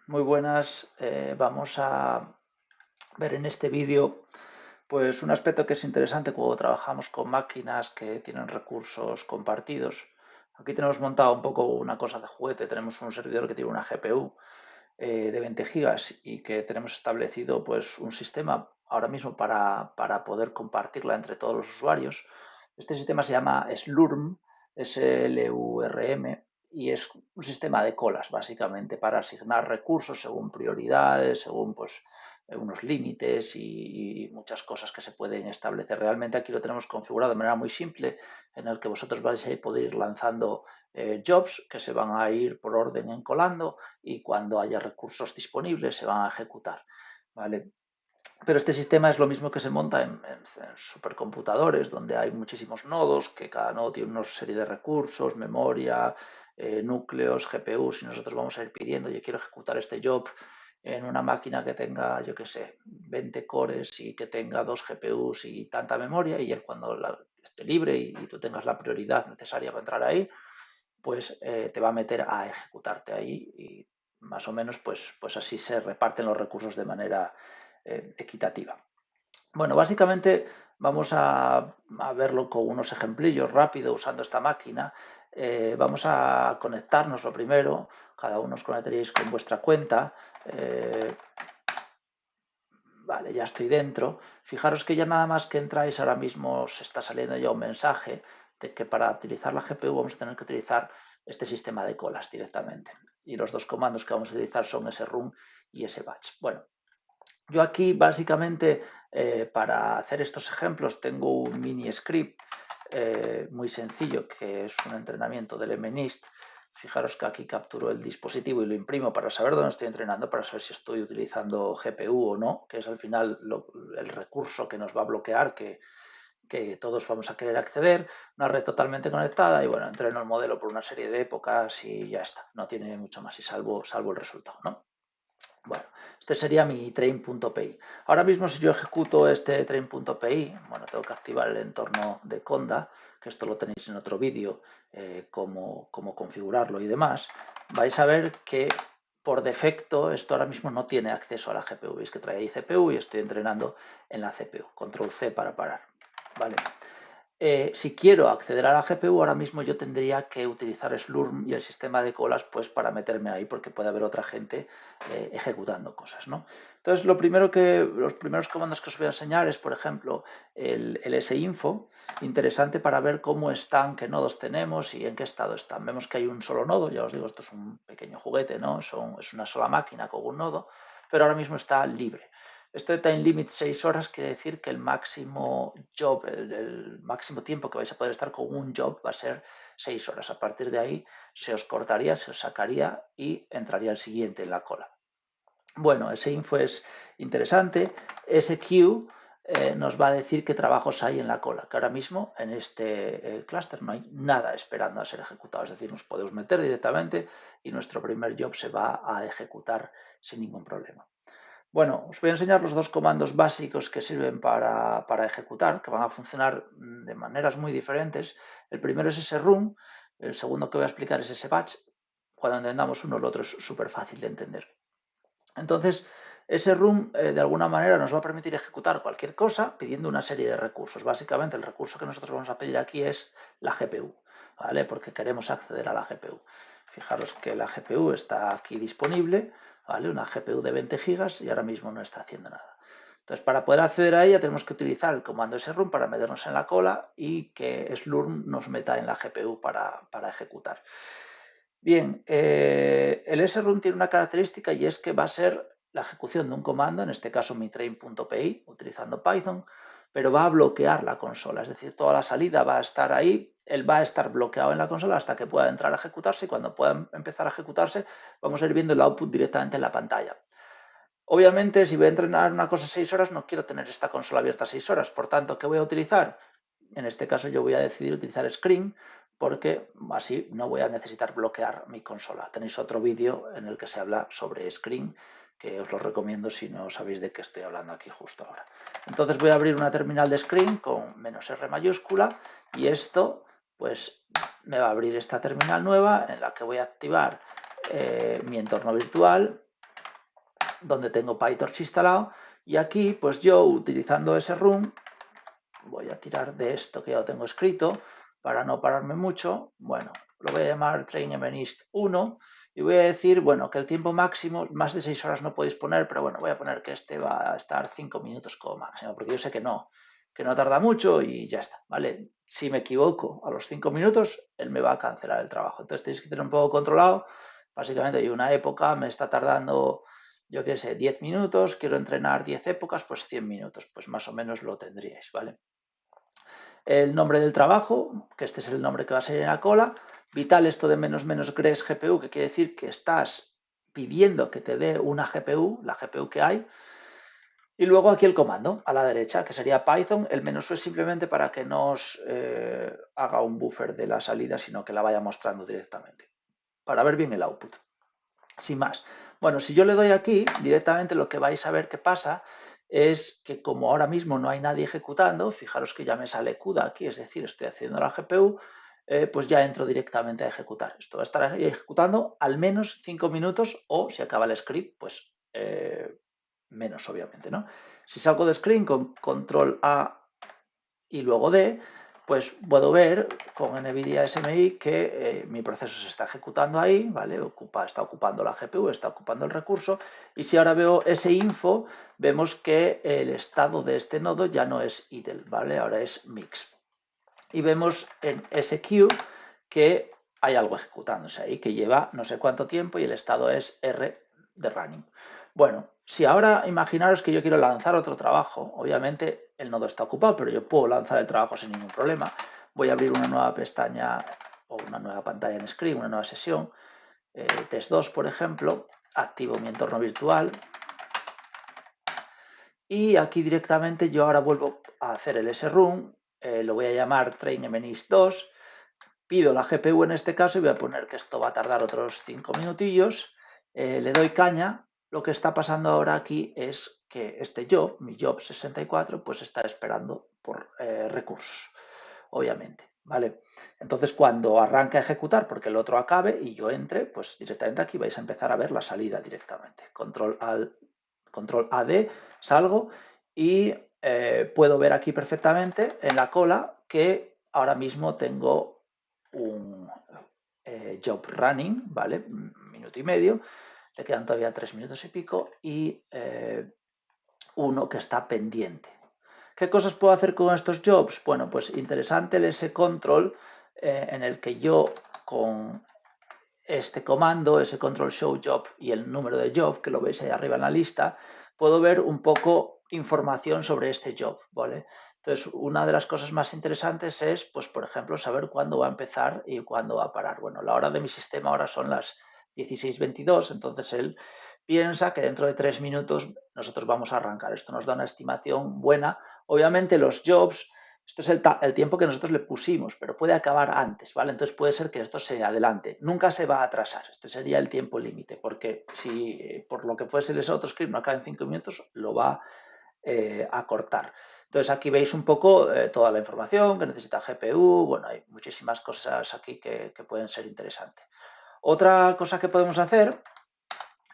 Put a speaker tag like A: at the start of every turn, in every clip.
A: Muy buenas. Vamos a ver en este vídeo pues un aspecto que es interesante cuando trabajamos con máquinas que tienen recursos compartidos. Aquí tenemos montado un poco una cosa de juguete. Tenemos un servidor que tiene una GPU de 20 gigas y que tenemos establecido pues un sistema ahora mismo para poder compartirla entre todos los usuarios. Este sistema se llama Slurm, SLURM, y es un sistema de colas básicamente para asignar recursos según prioridades, según pues unos límites y muchas cosas que se pueden establecer. Realmente aquí lo tenemos configurado de manera muy simple en el que vosotros vais a poder ir lanzando jobs que se van a ir por orden encolando y cuando haya recursos disponibles se van a ejecutar. ¿Vale? Pero este sistema es lo mismo que se monta en supercomputadores, donde hay muchísimos nodos, que cada nodo tiene una serie de recursos, memoria, núcleos, GPUs, y nosotros vamos a ir pidiendo, yo quiero ejecutar este job en una máquina que tenga, yo qué sé, 20 cores y que tenga 2 GPUs y tanta memoria, y él cuando esté libre y tú tengas la prioridad necesaria para entrar ahí, pues te va a meter a ejecutarte ahí y más o menos pues así se reparten los recursos de manera equitativa. Bueno, básicamente vamos a verlo con unos ejemplillos rápido usando esta máquina. Vamos a conectarnos lo primero, cada uno os conectaréis con vuestra cuenta. Vale, ya estoy dentro. Fijaros que ya nada más que entráis ahora mismo os está saliendo ya un mensaje de que para utilizar la GPU vamos a tener que utilizar este sistema de colas directamente. Y los dos comandos que vamos a utilizar son ese run y ese batch. Bueno, yo aquí básicamente para hacer estos ejemplos tengo un mini script muy sencillo que es un entrenamiento del MNIST. Fijaros que aquí capturo el dispositivo y lo imprimo para saber dónde estoy entrenando, para saber si estoy utilizando GPU o no, que es al final el recurso que nos va a bloquear, que todos vamos a querer acceder. Una red totalmente conectada y bueno, entreno el modelo por una serie de épocas y ya está. No tiene mucho más y salvo el resultado, ¿no? Bueno, este sería mi train.py. Ahora mismo si yo ejecuto este train.py, bueno, tengo que activar el entorno de Conda, que esto lo tenéis en otro vídeo, cómo configurarlo y demás. Vais a ver que por defecto esto ahora mismo no tiene acceso a la GPU. Veis que trae ahí CPU y estoy entrenando en la CPU. Control C para parar. ¿Vale? Si quiero acceder a la GPU, ahora mismo yo tendría que utilizar Slurm y el sistema de colas pues para meterme ahí porque puede haber otra gente ejecutando cosas, ¿no? Entonces, los primeros comandos que os voy a enseñar es, por ejemplo, el sinfo, interesante para ver cómo están, qué nodos tenemos y en qué estado están. Vemos que hay un solo nodo, ya os digo, esto es un pequeño juguete, ¿no? Es una sola máquina con un nodo, pero ahora mismo está libre. Esto de time limit 6 horas quiere decir que el máximo job, el máximo tiempo que vais a poder estar con un job va a ser 6 horas. A partir de ahí se os cortaría, se os sacaría y entraría el siguiente en la cola. Bueno, ese info es interesante. Ese queue nos va a decir qué trabajos hay en la cola, que ahora mismo en este clúster no hay nada esperando a ser ejecutado. Es decir, nos podemos meter directamente y nuestro primer job se va a ejecutar sin ningún problema. Bueno, os voy a enseñar los dos comandos básicos que sirven para ejecutar, que van a funcionar de maneras muy diferentes. El primero es ese run, el segundo que voy a explicar es ese batch. Cuando entendamos uno, el otro es súper fácil de entender. Entonces, ese run de alguna manera nos va a permitir ejecutar cualquier cosa pidiendo una serie de recursos. Básicamente, el recurso que nosotros vamos a pedir aquí es la GPU, ¿vale? Porque queremos acceder a la GPU. Fijaros que la GPU está aquí disponible, ¿vale? Una GPU de 20 gigas y ahora mismo no está haciendo nada. Entonces, para poder acceder a ella tenemos que utilizar el comando srun para meternos en la cola y que slurm nos meta en la GPU para ejecutar. Bien, el srun tiene una característica y es que va a ser la ejecución de un comando, en este caso mi train.py, utilizando Python, pero va a bloquear la consola, es decir, toda la salida va a estar ahí, él va a estar bloqueado en la consola hasta que pueda entrar a ejecutarse y cuando pueda empezar a ejecutarse vamos a ir viendo el output directamente en la pantalla. Obviamente, si voy a entrenar una cosa 6 horas, no quiero tener esta consola abierta 6 horas, por tanto, ¿qué voy a utilizar? En este caso yo voy a decidir utilizar Screen porque así no voy a necesitar bloquear mi consola. Tenéis otro vídeo en el que se habla sobre Screen que os lo recomiendo si no sabéis de qué estoy hablando aquí justo ahora. Entonces voy a abrir una terminal de Screen con "-r" mayúscula y esto pues me va a abrir esta terminal nueva en la que voy a activar mi entorno virtual donde tengo PyTorch instalado, y aquí pues yo utilizando ese run voy a tirar de esto que ya lo tengo escrito para no pararme mucho. Bueno, lo voy a llamar trainMNIST 1 y voy a decir, bueno, que el tiempo máximo, más de 6 horas no podéis poner, pero bueno, voy a poner que este va a estar 5 minutos como máximo, porque yo sé que no tarda mucho y ya está, ¿vale? Si me equivoco a los 5 minutos, él me va a cancelar el trabajo. Entonces tenéis que tener un poco controlado. Básicamente hay una época, me está tardando, yo qué sé, 10 minutos, quiero entrenar 10 épocas, pues 100 minutos, pues más o menos lo tendríais, ¿vale? El nombre del trabajo, que este es el nombre que va a ser en la cola. Vital, esto de menos menos Gres GPU, que quiere decir que estás pidiendo que te dé una GPU, la GPU que hay. Y luego aquí el comando a la derecha, que sería Python. El menos es simplemente para que nos haga un buffer de la salida, sino que la vaya mostrando directamente, para ver bien el output. Sin más. Bueno, si yo le doy aquí, directamente lo que vais a ver que pasa es que como ahora mismo no hay nadie ejecutando, fijaros que ya me sale CUDA aquí, es decir, estoy haciendo la GPU, pues ya entro directamente a ejecutar. Esto va a estar ejecutando al menos 5 minutos o si acaba el script, pues menos obviamente, ¿no? Si salgo de screen con control A y luego D, pues puedo ver con NVIDIA SMI que mi proceso se está ejecutando ahí, ¿vale? Está ocupando la GPU, está ocupando el recurso. Y si ahora veo ese info, vemos que el estado de este nodo ya no es idle, ¿vale? Ahora es mix. Y vemos en SQ que hay algo ejecutándose ahí, que lleva no sé cuánto tiempo y el estado es R de running. Bueno, si ahora imaginaros que yo quiero lanzar otro trabajo, obviamente el nodo está ocupado, pero yo puedo lanzar el trabajo sin ningún problema. Voy a abrir una nueva pestaña o una nueva pantalla en Screen, una nueva sesión, test 2 por ejemplo, activo mi entorno virtual y aquí directamente yo ahora vuelvo a hacer el srun, lo voy a llamar trainMNIST 2, pido la GPU en este caso y voy a poner que esto va a tardar otros 5 minutillos, le doy caña. Lo que está pasando ahora aquí es que este job, mi job 64, pues está esperando por recursos, obviamente, ¿vale? Entonces cuando arranque a ejecutar, porque el otro acabe y yo entre, pues directamente aquí vais a empezar a ver la salida directamente. Control AD, salgo y puedo ver aquí perfectamente en la cola que ahora mismo tengo un job running, ¿vale? Un minuto y medio, le quedan todavía 3 minutos y pico y uno que está pendiente. ¿Qué cosas puedo hacer con estos jobs? Bueno, pues interesante el control en el que yo con este comando, ese control show job y el número de job, que lo veis ahí arriba en la lista, puedo ver un poco información sobre este job, ¿vale? Entonces, una de las cosas más interesantes es, pues, por ejemplo, saber cuándo va a empezar y cuándo va a parar. Bueno, la hora de mi sistema ahora son las 16:22, entonces él piensa que dentro de 3 minutos nosotros vamos a arrancar. Esto nos da una estimación buena. Obviamente los jobs, esto es el tiempo que nosotros le pusimos, pero puede acabar antes, ¿vale? Entonces puede ser que esto se adelante. Nunca se va a atrasar. Este sería el tiempo límite, porque si por lo que fuese ese otro script no acaba en 5 minutos, lo va a cortar. Entonces aquí veis un poco toda la información que necesita GPU. Bueno, hay muchísimas cosas aquí que pueden ser interesantes. Otra cosa que podemos hacer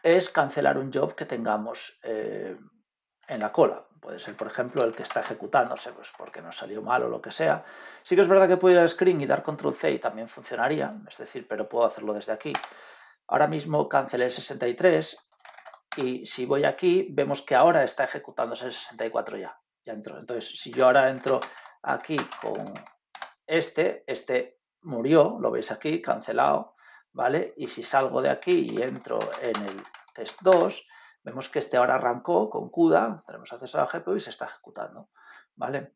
A: es cancelar un job que tengamos en la cola. Puede ser, por ejemplo, el que está ejecutándose, pues porque nos salió mal o lo que sea. Sí que es verdad que puedo ir al screen y dar control C y también funcionaría, es decir, pero puedo hacerlo desde aquí. Ahora mismo cancelé el 63 y si voy aquí, vemos que ahora está ejecutándose el 64 ya entró. Entonces, si yo ahora entro aquí con este murió, lo veis aquí, cancelado, ¿vale? Y si salgo de aquí y entro en el test 2, vemos que este ahora arrancó con CUDA, tenemos acceso a la GPU y se está ejecutando, ¿vale?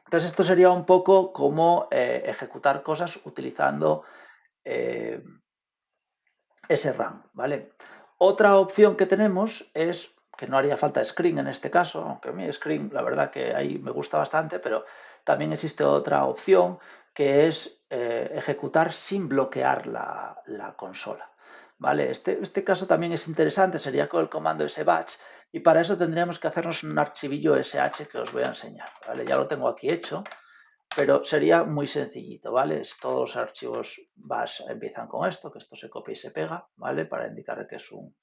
A: Entonces esto sería un poco como ejecutar cosas utilizando ese RAM, ¿vale? Otra opción que tenemos es que no haría falta screen en este caso, aunque a mí screen la verdad que ahí me gusta bastante, pero también existe otra opción que es ejecutar sin bloquear la consola. ¿Vale? Este caso también es interesante, sería con el comando sbatch y para eso tendríamos que hacernos un archivillo sh que os voy a enseñar. ¿Vale? Ya lo tengo aquí hecho, pero sería muy sencillito, ¿vale? Todos los archivos bash empiezan con esto, que esto se copia y se pega, ¿vale? Para indicar que es un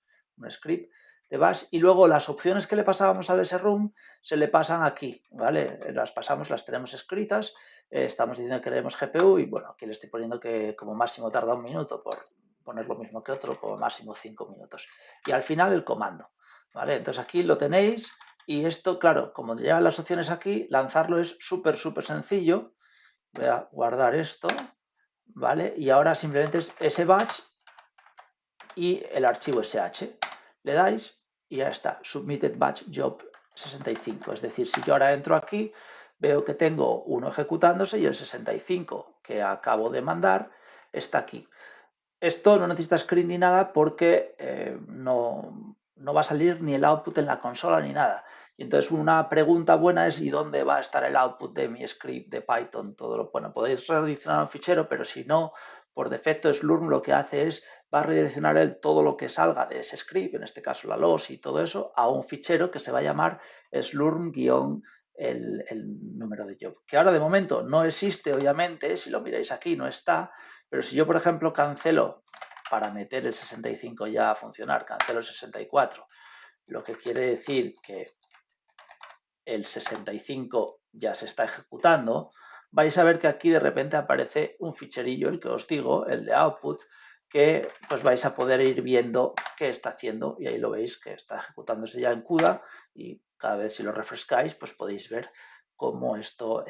A: script. de bash, y luego las opciones que le pasábamos al srun se le pasan aquí, ¿vale? Las pasamos, las tenemos escritas, estamos diciendo que queremos GPU y bueno, aquí le estoy poniendo que como máximo tarda 1 minuto por poner lo mismo que otro, como máximo 5 minutos. Y al final el comando, ¿vale? Entonces aquí lo tenéis y esto, claro, como llevan las opciones aquí, lanzarlo es súper, súper sencillo. Voy a guardar esto, ¿vale? Y ahora simplemente es ese batch y el archivo sh. Le dais y ya está, submitted batch job 65. Es decir, si yo ahora entro aquí, veo que tengo uno ejecutándose y el 65 que acabo de mandar está aquí. Esto no necesita screen ni nada porque no va a salir ni el output en la consola ni nada. Y entonces una pregunta buena es ¿y dónde va a estar el output de mi script de Python? Todo lo bueno, podéis redireccionar un fichero, pero si no, por defecto Slurm lo que hace es va a redireccionar todo lo que salga de ese script, en este caso la loss y todo eso, a un fichero que se va a llamar slurm- el número de job, que ahora de momento no existe, obviamente, si lo miráis aquí no está, pero si yo, por ejemplo, cancelo para meter el 65 ya a funcionar, cancelo el 64, lo que quiere decir que el 65 ya se está ejecutando, vais a ver que aquí de repente aparece un ficherillo, el que os digo, el de output, que pues vais a poder ir viendo qué está haciendo y ahí lo veis que está ejecutándose ya en CUDA y cada vez si lo refrescáis pues podéis ver cómo esto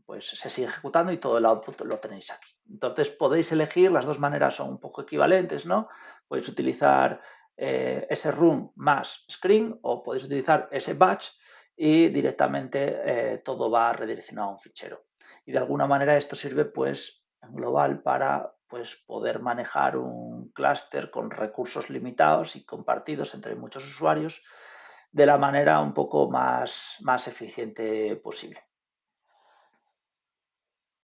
A: pues se sigue ejecutando y todo el output lo tenéis aquí. Entonces podéis elegir, las dos maneras son un poco equivalentes, ¿no? Podéis utilizar ese run más screen o podéis utilizar ese batch y directamente todo va redireccionado a un fichero. Y de alguna manera esto sirve pues en global para pues, poder manejar un clúster con recursos limitados y compartidos entre muchos usuarios de la manera un poco más eficiente posible.